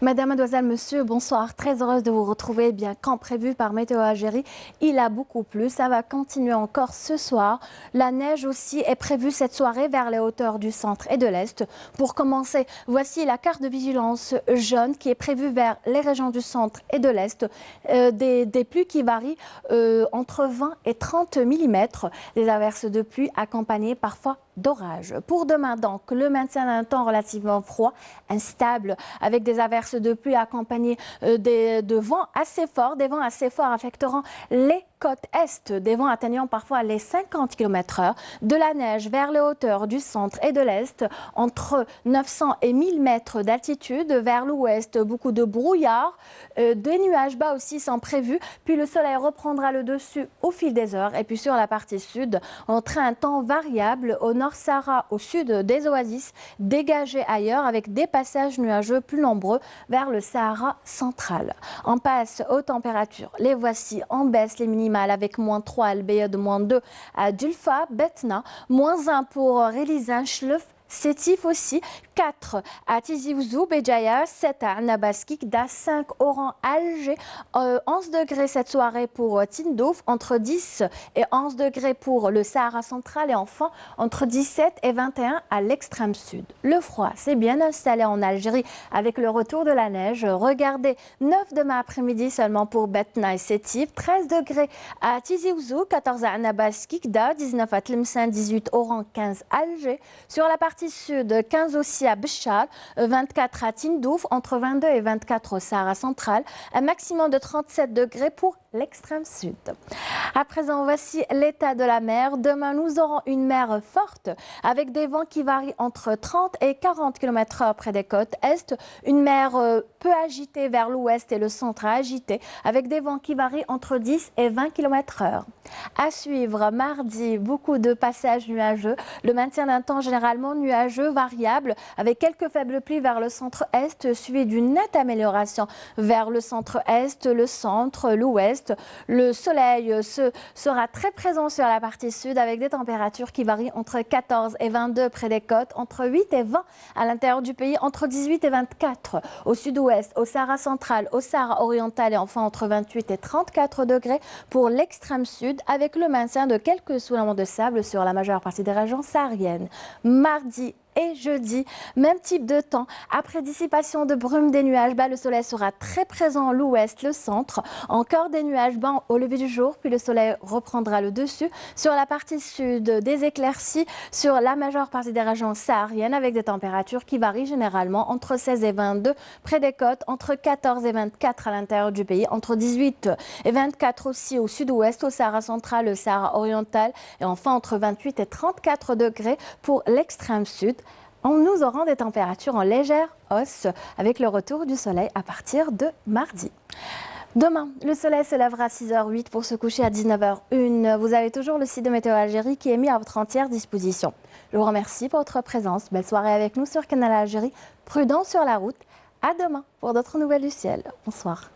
Madame, mademoiselle, monsieur, bonsoir. Très heureuse de vous retrouver. Bien, quand prévu par Météo Algérie, il a beaucoup plu. Ça va continuer encore ce soir. La neige aussi est prévue cette soirée vers les hauteurs du centre et de l'est. Pour commencer, voici la carte de vigilance jaune qui est prévue vers les régions du centre et de l'est. Des pluies qui varient entre 20 et 30 mm. Des averses de pluie accompagnées parfois d'orage. Pour demain, donc, le maintien d'un temps relativement froid, instable, avec des averses de pluie accompagnées de vents assez forts. Des vents assez forts affecteront les côtes est, des vents atteignant parfois les 50 km/h, de la neige vers les hauteurs du centre et de l'est, entre 900 et 1000 mètres d'altitude, vers l'ouest, beaucoup de brouillard, des nuages bas aussi sont prévus, puis le soleil reprendra le dessus au fil des heures, et puis sur la partie sud, on aura un temps variable au nord Sahara, au sud des oasis, dégagés ailleurs avec des passages nuageux plus nombreux vers le Sahara central. On passe aux températures. Les voici en baisse, les minimales avec -3 à Al-Bayad, -2 à Dulfa, Betna, -1 pour Relizan, Chlef, Sétif aussi, 4 à Tizi Ouzou, Béjaïa, 7 à Annaba, Kikda, 5 Oran, Alger, 11 degrés cette soirée pour Tindouf, entre 10 et 11 degrés pour le Sahara central et enfin entre 17 et 21 à l'extrême sud. Le froid s'est bien installé en Algérie avec le retour de la neige. Regardez, 9 demain après-midi seulement pour Betna et Sétif, 13 degrés à Tizi Ouzou, 14 à Annaba, Kikda, 19 à Tlemcen, 18 Oran, 15 Alger. Sur la partie sud, 15 aussi à Béchar, 24 à Tindouf, entre 22 et 24 au Sahara central, un maximum de 37 degrés pour l'extrême sud. À présent, voici l'état de la mer. Demain, nous aurons une mer forte avec des vents qui varient entre 30 et 40 km/h près des côtes est. Une mer peu agitée vers l'ouest et le centre agité avec des vents qui varient entre 10 et 20 km/h. À suivre, mardi, beaucoup de passages nuageux. Le maintien d'un temps généralement nuageux, variable, avec quelques faibles pluies vers le centre-est, suivi d'une nette amélioration vers le centre-est, le centre, l'ouest. Le soleil sera très présent sur la partie sud avec des températures qui varient entre 14 et 22 près des côtes, entre 8 et 20 à l'intérieur du pays, entre 18 et 24 au sud-ouest, au Sahara central, au Sahara oriental et enfin entre 28 et 34 degrés pour l'extrême sud avec le maintien de quelques soulèvements de sable sur la majeure partie des régions sahariennes. Mardi et jeudi, même type de temps. Après dissipation de brume des nuages bas, le soleil sera très présent à l'ouest, le centre. Encore des nuages bas au lever du jour, puis le soleil reprendra le dessus. Sur la partie sud, des éclaircies sur la majeure partie des régions sahariennes avec des températures qui varient généralement entre 16 et 22 près des côtes, entre 14 et 24 à l'intérieur du pays, entre 18 et 24 aussi au sud-ouest, au Sahara central, le Sahara oriental et enfin entre 28 et 34 degrés pour l'extrême sud. Nous aurons des températures en légère hausse avec le retour du soleil à partir de mardi. Demain, le soleil se lèvera à 6h08 pour se coucher à 19h01. Vous avez toujours le site de Météo Algérie qui est mis à votre entière disposition. Je vous remercie pour votre présence. Belle soirée avec nous sur Canal Algérie. Prudent sur la route. À demain pour d'autres nouvelles du ciel. Bonsoir.